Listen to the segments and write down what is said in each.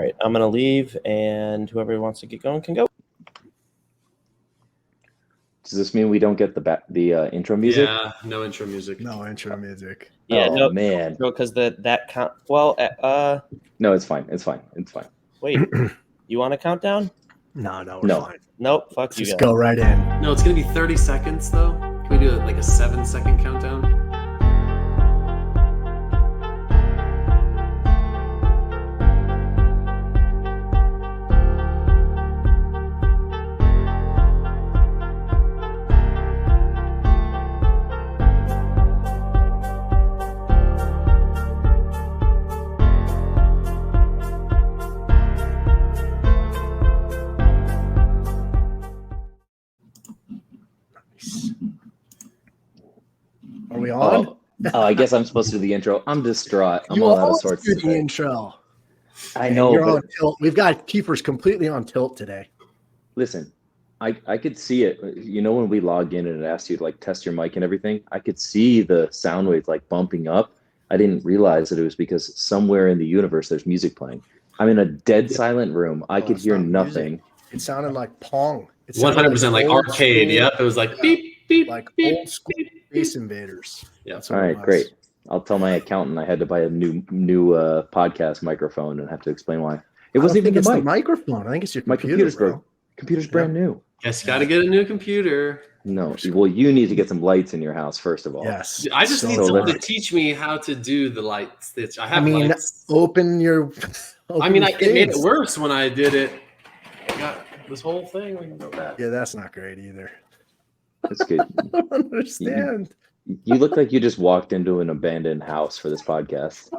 right, I'm gonna leave, and whoever wants to get going can go. Does this mean we don't get the intro music? Yeah, no intro music. No intro music. Yeah, oh no, man. no, because that count. Well, No, it's fine. It's fine. It's fine. wait, you want a countdown? No, we're No. fine. Nope. Fuck Let's you just guys. go right in. No, it's gonna be 30 seconds though. Can we do like a 7-second countdown? Are we on? Oh, I guess I'm supposed to do the intro. I'm distraught. I'm You all out of always sorts do the today. intro. I Man, know, you're but on tilt. We've got keepers completely on tilt today. listen, I could see it. You know, when we logged in and it asked you to like test your mic and everything, I could see the sound waves like bumping up. I didn't realize that it was because somewhere in the universe there's music playing. I'm in a dead silent room. I could it's hear not nothing. music. It sounded like Pong. It sounded 100% like old arcade. school- Yep, it was like beep beep like beep. old school Space Invaders. Yeah. That's All what it right, was. great. I'll tell my accountant I had to buy a new podcast microphone and have to explain why. It wasn't even it's the the mic. microphone. I think it's your My computer, computer's bro. broke. Computer's brand new. Guess you got to get a new computer. No, well, you need to get some lights in your house first of all. Yes. I just So need So someone to let's- teach me how to do the lights. I I have mean, lights. open your. I mean, open it made it things. worse when I did it. I got this whole thing. We can go back. Yeah, that's not great either. That's good. I don't understand. You look like you just walked into an abandoned house for this podcast.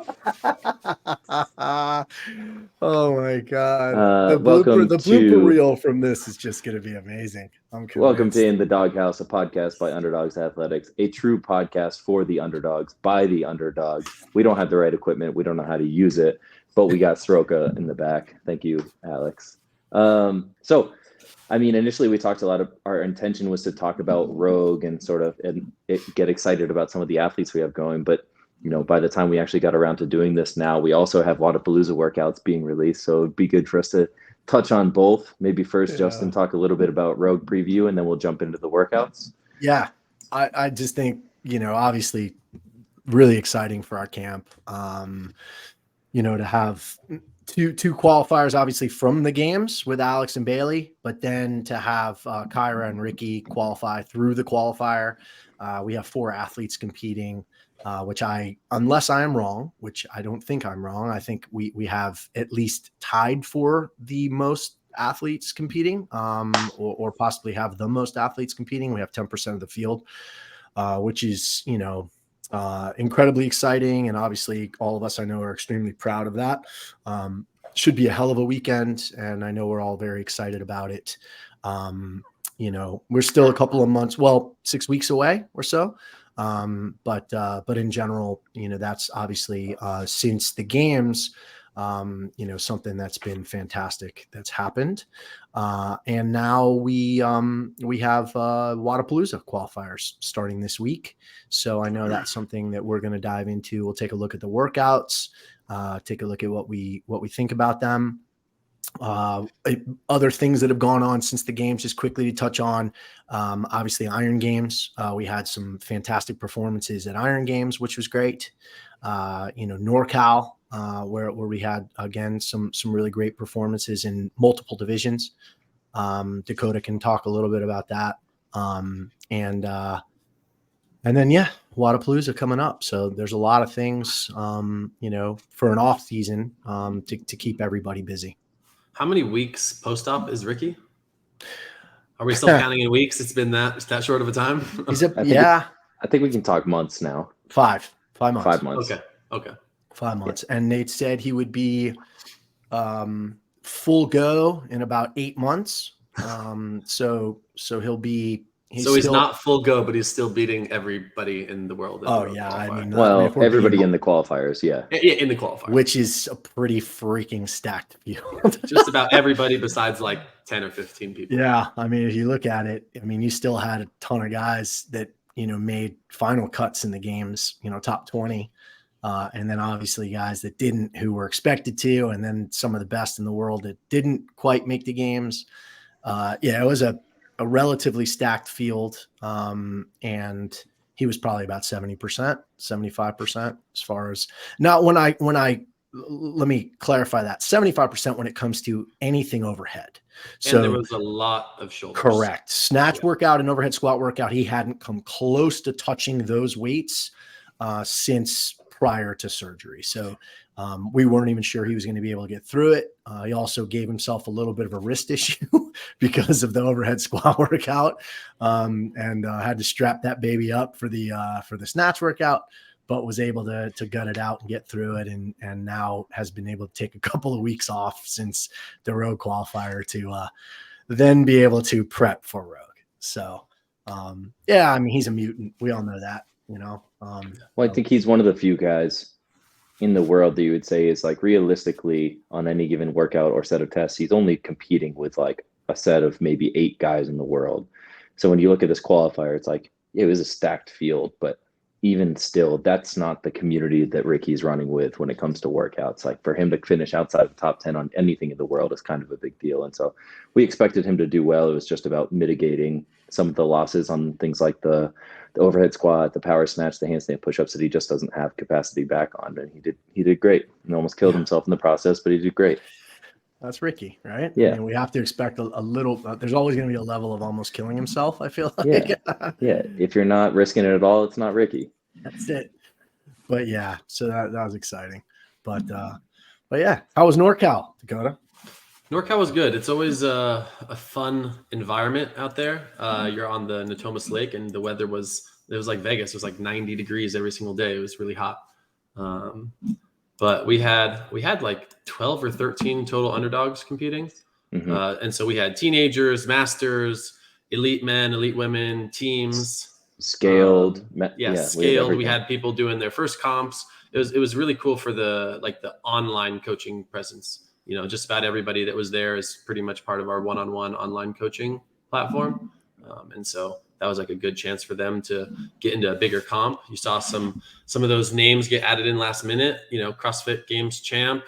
Oh my god! The welcome blooper to- reel from this is just going to be amazing. I'm convinced. Welcome to In the Doghouse, a podcast by Underdogs Athletics, a true podcast for the underdogs by the underdogs. We don't have the right equipment. We don't know how to use it, but we got Sroka in the back. Thank you, Alex. I mean, initially we talked a lot of, our intention was to talk about Rogue and sort of get excited about some of the athletes we have going. But, you know, by the time we actually got around to doing this now, we also have Wodapalooza workouts being released. So it'd be good for us to touch on both. Maybe first, Justin, talk a little bit about Rogue preview, and then we'll jump into the workouts. Yeah, I just think, you know, obviously really exciting for our camp. You know, to have two qualifiers, obviously from the games with Alex and Bailey, but then to have Kyra and Ricky qualify through the qualifier. We have 4 athletes competing, which unless I am wrong, which I don't think I'm wrong, I think we have at least tied for the most athletes competing, or possibly have the most athletes competing. We have 10% of the field, which is, you know, incredibly exciting. And obviously all of us I know are extremely proud of that. Should be a hell of a weekend. And I know we're all very excited about it. You know, we're still a couple of months, 6 weeks away or so. But in general, you know, that's obviously, since the games, you know, something that's been fantastic that's happened. And now we have Wodapalooza qualifiers starting this week. So I know that's something that we're going to dive into. We'll take a look at the workouts, take a look at what we think about them. Other things that have gone on since the games, just quickly to touch on, obviously Iron Games. We had some fantastic performances at Iron Games, which was great. You know, NorCal, where we had, again, some really great performances in multiple divisions. Dakota can talk a little bit about that. And then, yeah, Wodapalooza coming up. So there's a lot of things, you know, for an off season, to keep everybody busy. How many weeks post-op is Ricky? Are we still counting in weeks? It's been that short of a time? I think we can talk months now. 5 months. 5 months. Okay. 5 months. And Nate said he would be full go in about 8 months. So he'll be. He's not full go, but he's still beating everybody in the world. Oh yeah, I mean, everybody in the qualifiers, yeah, in the qualifiers, which is a pretty freaking stacked field. Just about everybody besides like 10 or 15 people. Yeah, I mean, if you look at it, I mean, you still had a ton of guys that, you know, made final cuts in the games, you know, top 20. And then obviously guys that didn't, who were expected to, and then some of the best in the world that didn't quite make the games. It was a relatively stacked field. And he was probably about 70%, 75% as far as not let me clarify that 75% when it comes to anything overhead. So and there was a lot of shoulders. Correct. Snatch workout and overhead squat workout. He hadn't come close to touching those weights since prior to surgery. So we weren't even sure he was going to be able to get through it. He also gave himself a little bit of a wrist issue because of the overhead squat workout, and had to strap that baby up for the snatch workout, but was able to gut it out and get through it. And now has been able to take a couple of weeks off since the road qualifier to then be able to prep for rogue. So I mean, he's a mutant. We all know that, Well, I think he's one of the few guys in the world that you would say is like realistically on any given workout or set of tests, he's only competing with like a set of maybe 8 guys in the world. So when you look at this qualifier, it's like it was a stacked field, but even still, that's not the community that Ricky's running with when it comes to workouts. Like for him to finish outside the top 10 on anything in the world is kind of a big deal. And so we expected him to do well. It was just about mitigating some of the losses on things like the overhead squat, the power snatch, the handstand push-ups that he just doesn't have capacity back on. And he did great and almost killed himself in the process, but he did great. That's Ricky, right? Yeah. I mean, we have to expect a little, there's always going to be a level of almost killing himself, I feel like. Yeah. If you're not risking it at all, it's not Ricky. That's it. But yeah, so that was exciting. But yeah, how was NorCal, Dakota? NorCal was good. It's always a fun environment out there. You're on the Natomas Lake, and the weather was like Vegas. It was like 90 degrees every single day. It was really hot. But we had like 12 or 13 total underdogs competing. Mm-hmm. And so we had teenagers, masters, elite men, elite women, teams. Scaled. Scaled. We had people doing their first comps. It was really cool for the online coaching presence. Just about everybody that was there is pretty much part of our one-on-one online coaching platform. And so that was like a good chance for them to get into a bigger comp. You saw some of those names get added in last minute, CrossFit Games champ,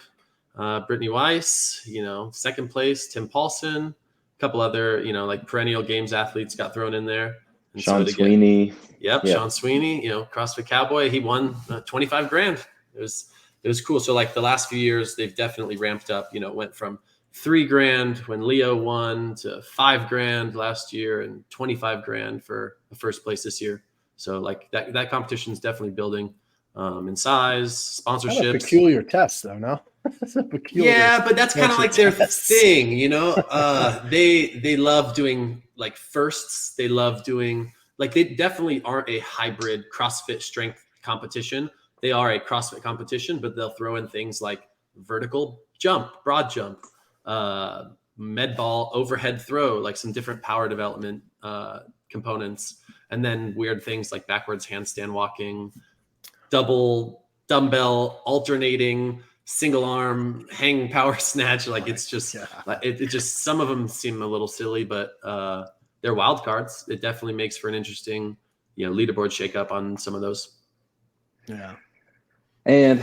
Brittany Weiss, second place, Tim Paulson, a couple other, like perennial games athletes got thrown in there. And Sean Sweeney. Sean Sweeney, CrossFit Cowboy, he won 25 grand. It was cool. So like the last few years, they've definitely ramped up, went from 3 grand when Leo won to 5 grand last year and 25 grand for the first place this year. So like that competition is definitely building in size, sponsorships. Kind of peculiar test though, no? Yeah, but that's kind of like their thing, they love doing like firsts. They love doing they definitely aren't a hybrid CrossFit strength competition. They are a CrossFit competition, but they'll throw in things like vertical jump, broad jump, med ball, overhead throw, like some different power development components, and then weird things like backwards handstand walking, double dumbbell alternating, single arm hang power snatch. Like it's just it just some of them seem a little silly, but they're wild cards. It definitely makes for an interesting leaderboard shakeup on some of those. Yeah. And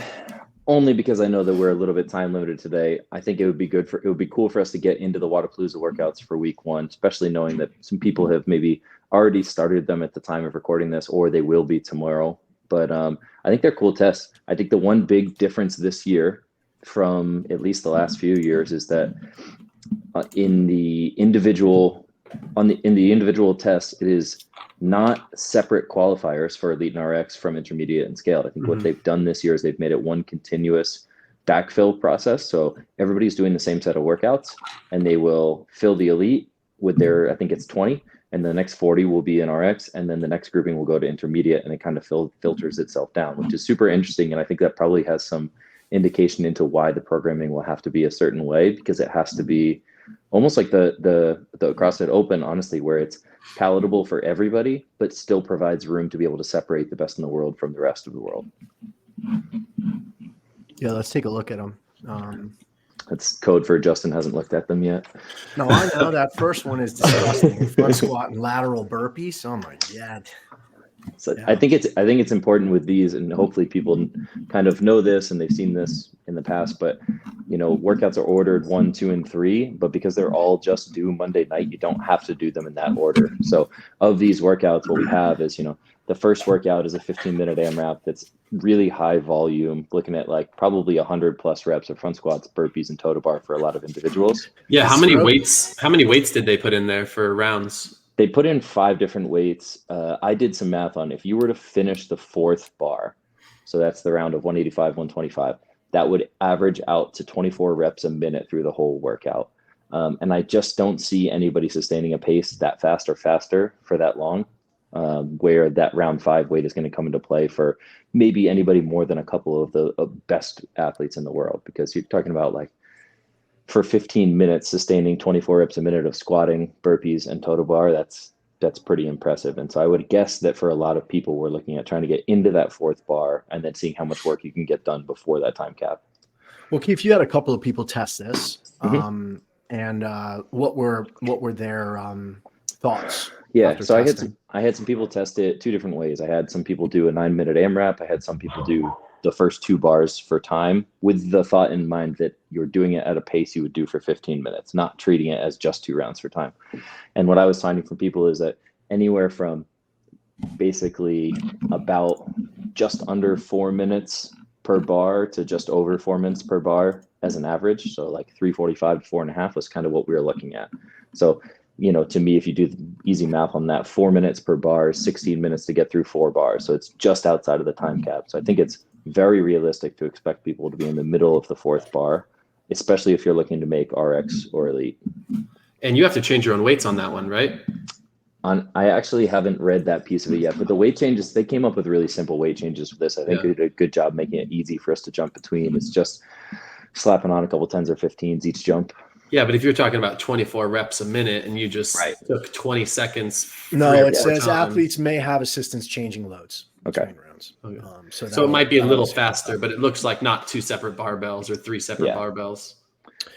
only because I know that we're a little bit time limited today, I think it would be cool for us to get into the Wodapalooza workouts for week 1, especially knowing that some people have maybe already started them at the time of recording this, or they will be tomorrow. But I think they're cool tests. I think the one big difference this year from at least the last few years is that in the individual test, it is not separate qualifiers for elite and RX from intermediate and scaled. I think what they've done this year is they've made it one continuous backfill process. So everybody's doing the same set of workouts, and they will fill the elite with their, I think it's 20, and the next 40 will be in RX, and then the next grouping will go to intermediate, and it kind of filters itself down, which is super interesting. And I think that probably has some indication into why the programming will have to be a certain way, because it has to be almost like the CrossFit Open, honestly, where it's palatable for everybody, but still provides room to be able to separate the best in the world from the rest of the world. Yeah, let's take a look at them. That's code for Justin hasn't looked at them yet. No, I know that first one is disgusting. Front squat and lateral burpees. Oh my God. So Yeah. I think it's important with these, and hopefully people kind of know this and they've seen this in the past, but workouts are ordered 1, 2, and 3, but because they're all just due Monday night, you don't have to do them in that order. So of these workouts, what we have is, the first workout is a 15-minute AMRAP that's really high volume, looking at like probably 100 plus reps of front squats, burpees, and total bar for a lot of individuals. Yeah. How many weights did they put in there for rounds? They put in 5 different weights. I did some math on if you were to finish the 4th bar, so that's the round of 185, 125, that would average out to 24 reps a minute through the whole workout. And I just don't see anybody sustaining a pace that fast or faster for that long, where that round 5 weight is going to come into play for maybe anybody more than a couple of the best athletes in the world, because you're talking about like for 15 minutes sustaining 24 reps a minute of squatting, burpees, and total bar. That's pretty impressive. And so I would guess that for a lot of people, we're looking at trying to get into that 4th bar and then seeing how much work you can get done before that time cap. Well, Keith, you had a couple of people test this, and what were their thoughts? Yeah, so I had some people test it 2 different ways. I had some people do a 9-minute AMRAP. I had some people do the first 2 bars for time, with the thought in mind that you're doing it at a pace you would do for 15 minutes, not treating it as just 2 rounds for time. And what I was finding from people is that anywhere from basically about just under 4 minutes per bar to just over 4 minutes per bar as an average. So like 3:45 to 4.5 was kind of what we were looking at. So, to me, if you do the easy math on that, 4 minutes per bar is 16 minutes to get through 4 bars. So it's just outside of the time cap. So I think it's very realistic to expect people to be in the middle of the 4th bar, especially if you're looking to make RX or elite. And you have to change your own weights on that one, right? I actually haven't read that piece of it yet, but the weight changes, they came up with really simple weight changes for this. I think they did a good job making it easy for us to jump between. It's just slapping on a couple 10s or 15s each jump. Yeah, but if you're talking about 24 reps a minute and you just took 20 seconds. No, it says athletes may have assistance changing loads between rounds. Okay. So it might be a little faster, but it looks like not 2 separate barbells or 3 separate barbells.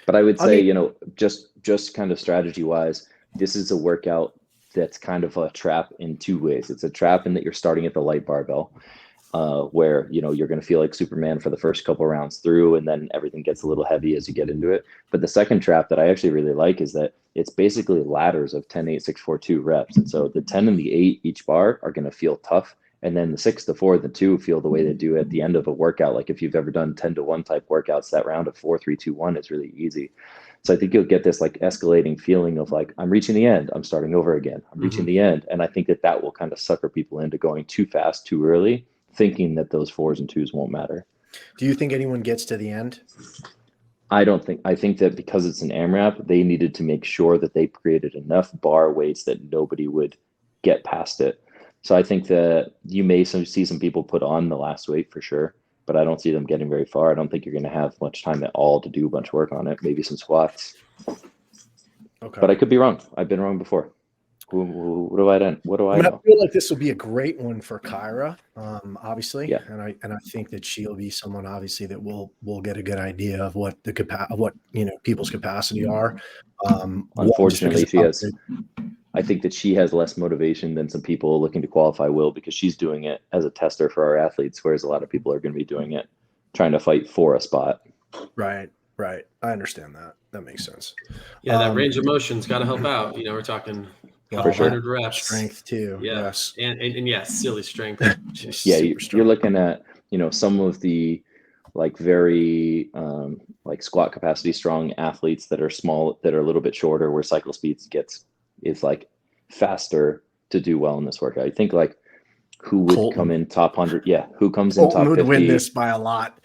But I would say, just kind of strategy wise, this is a workout that's kind of a trap in 2 ways. It's a trap in that you're starting at the light barbell, where you're going to feel like Superman for the first couple rounds through, and then everything gets a little heavy as you get into it. But the second trap that I actually really like is that it's basically ladders of 10, 8, 6, 4, 2 reps. And so the 10 and the 8 each bar are going to feel tough. And then the 6, the 4, the 2 feel the way they do at the end of a workout. Like if you've ever done 10-to-1 type workouts, that round of 4, 3, 2, 1 is really easy. So I think you'll get this like escalating feeling of like, I'm reaching the end, I'm starting over again, I'm reaching the end. And I think that will kind of sucker people into going too fast, too early, thinking that those 4s and 2s won't matter. Do you think anyone gets to the end? I think that because it's an AMRAP, they needed to make sure that they created enough bar weights that nobody would get past it. So I think that you may see some people put on the last weight for sure, but I don't see them getting very far. I don't think you're going to have much time at all to do a bunch of work on it. Maybe some squats. Okay. But I could be wrong. I've been wrong before. What do I know? I feel like this will be a great one for Kyra, obviously. Yeah. And I think that she'll be someone obviously that will get a good idea of what people's capacity are. Unfortunately, she has. I think that she has less motivation than some people looking to qualify will, because she's doing it as a tester for our athletes, whereas a lot of people are going to be doing it trying to fight for a spot. Right. I understand that. That makes sense. Yeah, that range of motion's got to help out. We're talking 100 reps. Strength too. Yeah. Yes. And yes, silly strength. Yeah, you're looking at, some of the like very like squat capacity strong athletes that are small, that are a little bit shorter, where cycle speeds is like faster to do well in this workout. I think like who would Colton come in top 100? Yeah, who comes in top 50? Would win this by a lot.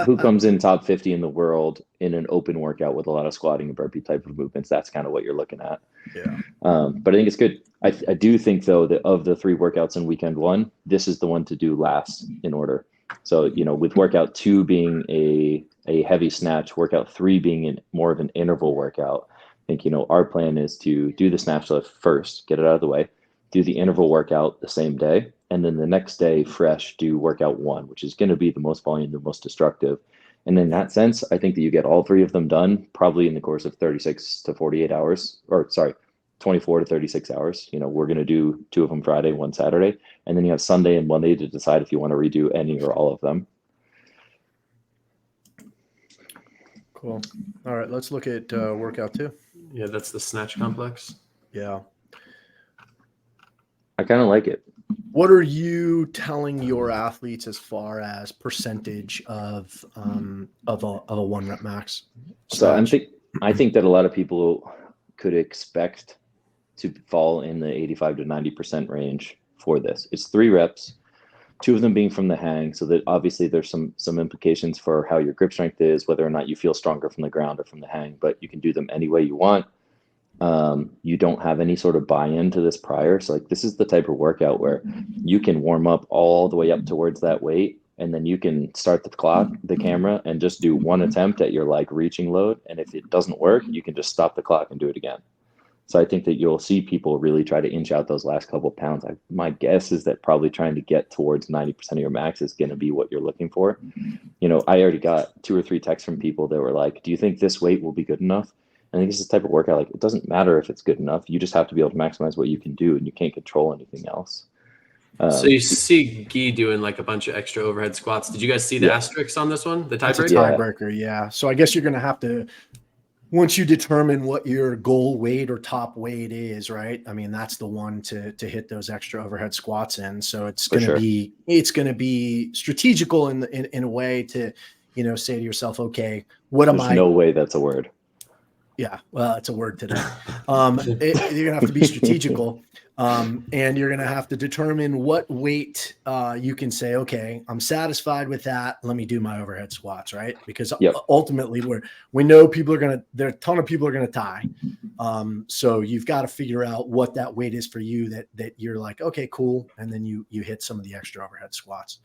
who comes in top 50 in the world in an open workout with a lot of squatting and burpee type of movements? That's kind of what you're looking at. Yeah. But I think it's good. I do think though that of the 3 workouts in weekend 1, this is the one to do last in order. So with workout 2 being a heavy snatch, workout 3 being more of an interval workout. I think, our plan is to do the snatch lift first, get it out of the way, do the interval workout the same day, and then the next day fresh do workout 1, which is going to be the most volume, the most destructive. And in that sense, I think that you get all 3 of them done probably in the course of 36 to 48 hours, 24 to 36 hours. We're going to do 2 of them Friday, 1 Saturday, and then you have Sunday and Monday to decide if you want to redo any or all of them. Cool. All right, let's look at workout 2. Yeah, that's the snatch complex. Yeah. I kind of like it. What are you telling your athletes as far as percentage of a 1 rep max? So I think that a lot of people could expect to fall in the 85 to 90% range for this. It's 3 reps, 2 of them being from the hang, so that obviously there's some implications for how your grip strength is, whether or not you feel stronger from the ground or from the hang, but you can do them any way you want. You don't have any sort of buy-in to this prior. So like this is the type of workout where you can warm up all the way up towards that weight, and then you can start the camera and just do 1 attempt at your like reaching load. And if it doesn't work, you can just stop the clock and do it again. So I think that you'll see people really try to inch out those last couple of pounds. My guess is that probably trying to get towards 90% of your max is going to be what you're looking for. I already got 2 or 3 texts from people that were like, do you think this weight will be good enough? I think it's this type of workout, like it doesn't matter if it's good enough. You just have to be able to maximize what you can do, and you can't control anything else. So you see Guy doing like a bunch of extra overhead squats. Did you guys see the asterisks on this one? The It's a tiebreaker? tiebreaker, yeah. So I guess you're going to have to, once you determine what your goal weight or top weight is, right? I mean, that's the one to hit those extra overhead squats in. So it's going to be strategical in a way to, say to yourself, okay, There's no way that's a word. Yeah, well, it's a word today. You're gonna have to be strategical, and you're gonna have to determine what weight you can say, okay, I'm satisfied with that. Let me do my overhead squats, right? Because ultimately, we know there are a ton of people are gonna tie. So you've got to figure out what that weight is for you that you're like, okay, cool, and then you hit some of the extra overhead squats.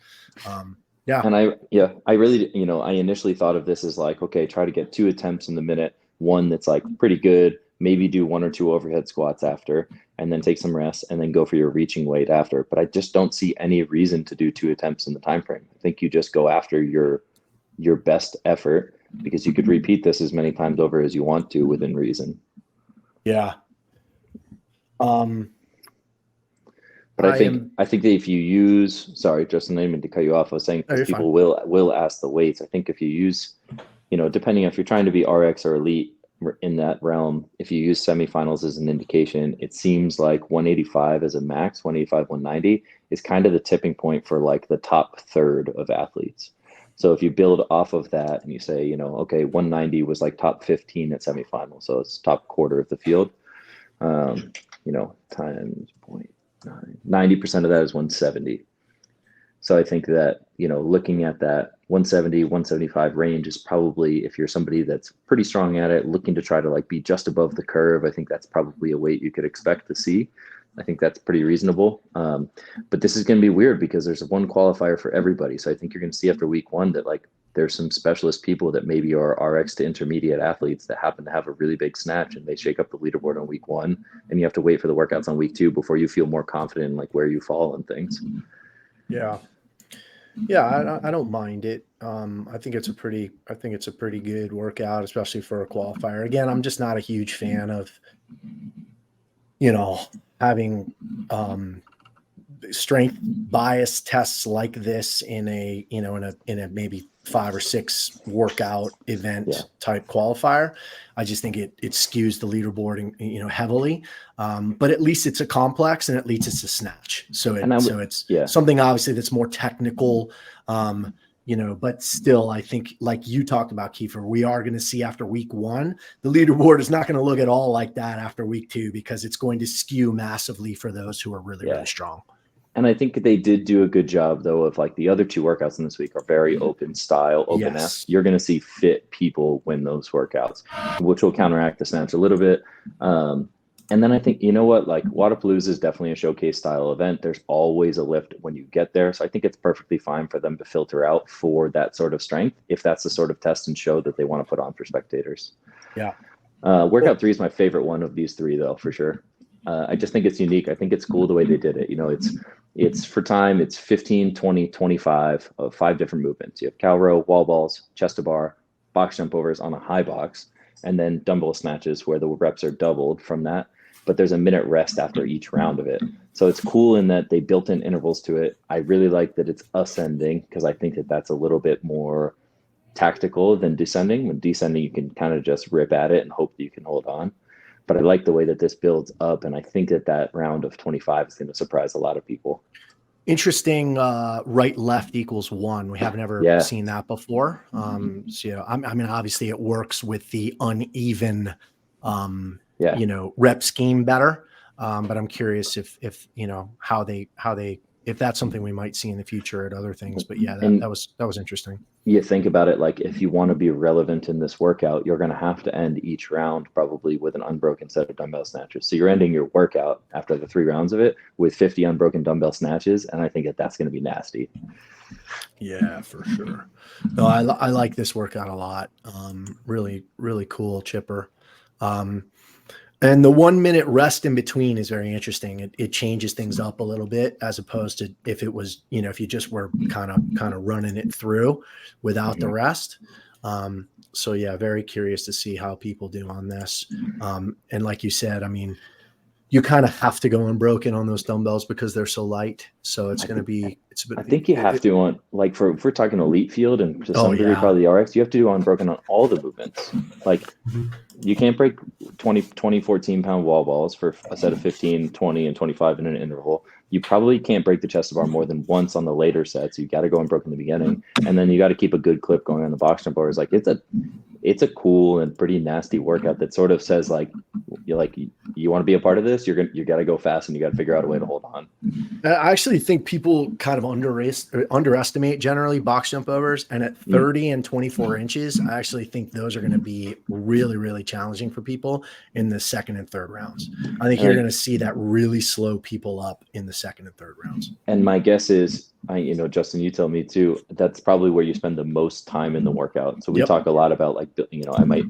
Yeah, and I really, I initially thought of this as like, okay, try to get 2 attempts in the minute. One that's like pretty good, maybe do 1 or 2 overhead squats after, and then take some rest, and then go for your reaching weight after. But I just don't see any reason to do 2 attempts in the time frame. I think you just go after your best effort, because you could repeat this as many times over as you want to within reason. Yeah. But I think that if you use, sorry, Justin, I didn't mean to cut you off. I was saying people will ask the weights. I think if you use, depending if you're trying to be RX or elite in that realm, if you use semifinals as an indication, it seems like 185 as a max, 185, 190 is kind of the tipping point for like the top third of athletes. So if you build off of that and you say, okay, 190 was like top 15 at semifinals, so it's top quarter of the field, times 0.9, 90% of that is 170. So I think that, looking at that 170, 175 range is probably, if you're somebody that's pretty strong at it, looking to try to like be just above the curve, I think that's probably a weight you could expect to see. I think that's pretty reasonable. But this is going to be weird because there's one qualifier for everybody. So I think you're going to see after week 1 that like there's some specialist people that maybe are RX to intermediate athletes that happen to have a really big snatch, and they shake up the leaderboard on week 1, and you have to wait for the workouts on week 2 before you feel more confident in like where you fall and things. Yeah. Yeah, I don't mind it. I think it's a pretty good workout, especially for a qualifier. Again, I'm just not a huge fan of, having strength bias tests like this in a maybe 5 or 6 workout event type qualifier. I just think it skews the leaderboard heavily. But at least it's a complex, and at least it's a snatch. So it's something obviously that's more technical. But still, I think like you talked about, Kiefer, we are going to see after week 1, the leaderboard is not going to look at all like that after week 2, because it's going to skew massively for those who are really, really strong. And I think they did do a good job, though, of like the other 2 workouts in this week are very open style, open-esque. You're going to see fit people win those workouts, which will counteract the snatch a little bit. And then I think, like Wodapalooza is definitely a showcase style event. There's always a lift when you get there. So I think it's perfectly fine for them to filter out for that sort of strength, if that's the sort of test and show that they want to put on for spectators. Yeah. Workout 3 is my favorite one of these 3, though, for sure. I just think it's unique. I think it's cool the way they did it. It's for time, it's 15, 20, 25 of 5 different movements. You have cow row, wall balls, chest to bar, box jump overs on a high box, and then dumbbell snatches where the reps are doubled from that. but there's a minute rest after each round of it. So it's cool in that they built in intervals to it. I really like that it's ascending because I think that that's a little bit more tactical than descending. When descending, you can kind of just rip at it and hope that you can hold on. But I like the way that this builds up, and I think that that round of 25 is going to surprise a lot of people. Interesting. Right left equals 1. We haven't ever seen that before. So I mean, obviously it works with the uneven, rep scheme better. But I'm curious if how they if that's something we might see in the future at other things. But yeah, that was interesting. You think about it, like if you want to be relevant in this workout, you're going to have to end each round probably with an unbroken set of dumbbell snatches. So you're ending your workout after the 3 rounds of it with 50 unbroken dumbbell snatches, and I think that that's going to be nasty. Yeah, for sure. No, I like this workout a lot. Really, really cool, Chipper. And the 1 minute rest in between is very interesting. It changes things up a little bit as opposed to if it was, if you just were kind of running it through without the rest. So yeah, very curious to see how people do on this. And like you said, I mean, you kind of have to go unbroken on those dumbbells because they're so light. So it's going to be, I think you have to on, like if we're talking elite field and to some degree probably the RX, you have to do unbroken on all the movements. Like you can't break 20, 14 pound wall balls for a set of 15, 20 and 25 in an interval. You probably can't break the chest bar more than once on the later sets. You got to go unbroken in the beginning. And then you got to keep a good clip going on the box jump bars. Like it's a cool and pretty nasty workout that sort of says like you want to be a part of this, you got to go fast and you got to figure out a way to hold on. I actually think people kind of underestimate generally box jump overs, and at 30 and 24 inches, I actually think those are going to be really, really challenging for people in the second and third rounds. I think you're going to see that really slow people up in the second and third rounds. And my guess is, Justin, you tell me too, that's probably where you spend the most time in the workout. So we talk a lot about like, I might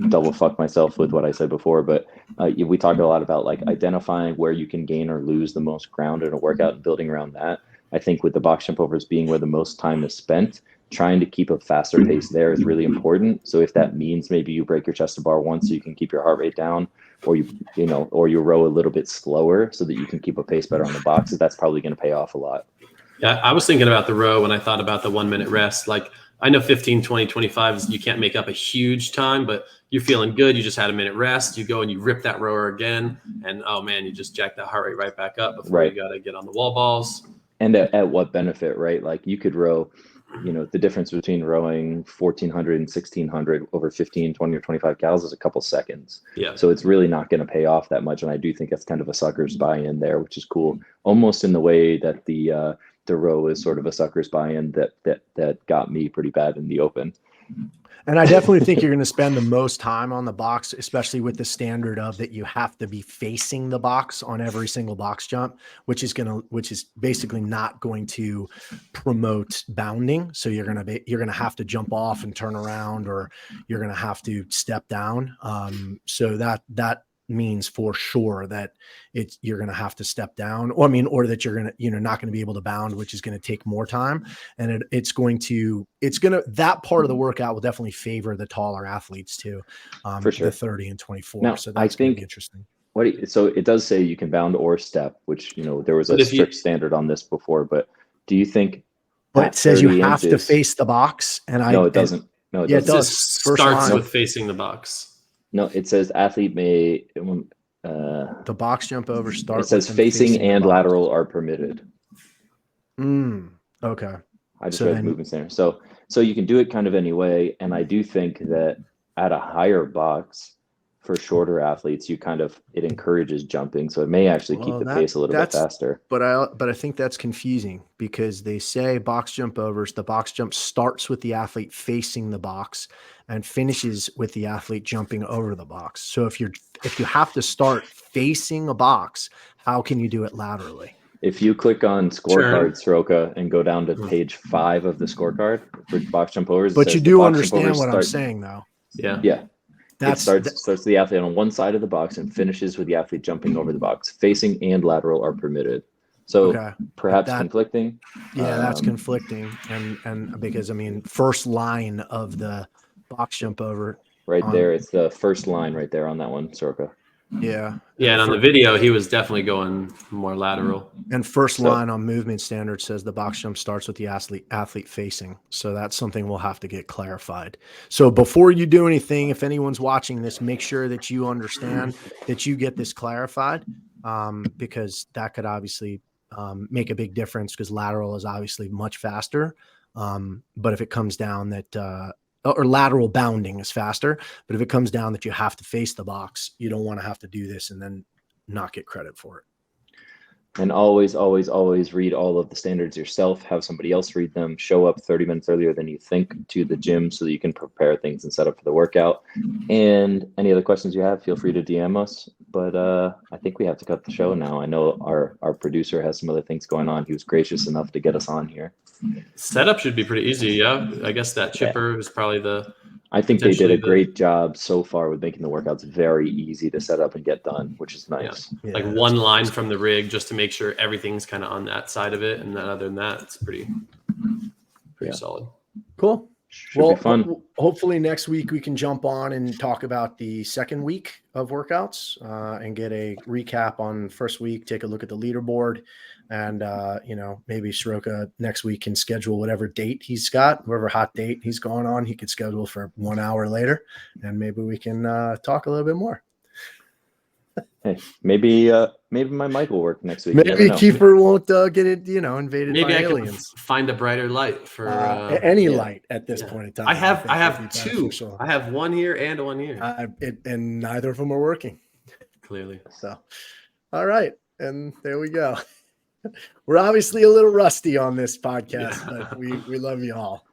double fuck myself with what I said before, but we talk a lot about like identifying where you can gain or lose the most ground in a workout and building around that. I think with the box jump overs being where the most time is spent, trying to keep a faster pace there is really important. So if that means maybe you break your chest to bar once so you can keep your heart rate down, or you row a little bit slower so that you can keep a pace better on the boxes, that's probably going to pay off a lot. Yeah, I was thinking about the row when I thought about the 1 minute rest. Like I know 15, 20, 25, you can't make up a huge time, but you're feeling good. You just had a minute rest. You go and you rip that rower again. And, oh, man, you just jack that heart rate right back up before you got to get on the wall balls. And at what benefit, right? Like you could row, the difference between rowing 1,400 and 1,600 over 15, 20, or 25 cals is a couple seconds. Yeah. So it's really not going to pay off that much. And I do think that's kind of a sucker's buy-in there, which is cool. Almost in the way that the row is sort of a sucker's buy-in that got me pretty bad in the open. And I definitely think you're going to spend the most time on the box, especially with the standard of that you have to be facing the box on every single box jump, which is basically not going to promote bounding. So you're going to have to jump off and turn around, or you're going to have to step down. So that means for sure that you're going to have to step down, or that you're going to, not going to be able to bound, which is going to take more time. And that part of the workout will definitely favor the taller athletes too. For sure. The 30 and 24. Now, so that's going to be interesting. So it does say you can bound or step, which, there was a strict standard on this before, but do you think? But it says you have to face the box, and no, it doesn't. No, it does. Starts with facing the box. No, it says athlete may. The box jump over start. It says facing and lateral are permitted. Okay. I just read the movements there. So you can do it kind of any way, and I do think that at a higher box for shorter athletes, it encourages jumping, so it may actually keep the pace a little bit faster. But I think that's confusing because they say box jump overs. The box jump starts with the athlete facing the box and finishes with the athlete jumping over the box. So if you have to start facing a box, how can you do it laterally? If you click on scorecard, Sroka, and go down to page 5 of the scorecard for box jump overs, but you do understand what I'm saying, though. Yeah. It starts the athlete on one side of the box and finishes with the athlete jumping over the box. Facing and lateral are permitted. So perhaps conflicting. Yeah, that's conflicting. And because, first line of the box jump over. Right there. It's the first line right there on that one, Sorka. Yeah. Yeah, and on the video, he was definitely going more lateral. And first So- line on movement standard says the box jump starts with the athlete facing. So that's something we'll have to get clarified. So before you do anything, if anyone's watching this, make sure that you understand that you get this clarified, because that could obviously make a big difference, because lateral is obviously much faster. But if it comes down that or lateral bounding is faster, but if it comes down that you have to face the box, you don't want to have to do this and then not get credit for it. And always, always, always read all of the standards yourself. Have somebody else read them. Show up 30 minutes earlier than you think to the gym so that you can prepare things and set up for the workout. And any other questions you have, feel free to DM us. But I think we have to cut the show now. I know our producer has some other things going on. He was gracious enough to get us on here. Setup should be pretty easy. Yeah, I guess that chipper is probably the. I think they did a Potentially great job so far with making the workouts very easy to set up and get done, which is nice. Yeah, Like that's one cool. line from the rig just to make sure everything's kind of on that side of it, and then other than that, it's pretty Yeah. solid. Cool. Should be fun. Hopefully next week we can jump on and talk about the second week of workouts and get a recap on first week, take a look at the leaderboard, and maybe Soroka next week can schedule whatever date he's got, whatever hot date he's going on, he could schedule for 1 hour later, and maybe we can talk a little bit more. Hey, maybe my mic will work next week. You Maybe never know. Kiefer won't get it, invaded Maybe by I can aliens. find a brighter light for Any yeah. light at this Yeah. point in time. I think have would be two. beneficial. I have one here and one here. And neither of them are working. Clearly. So, all right. And there we go. We're obviously a little rusty on this podcast, but we love you all.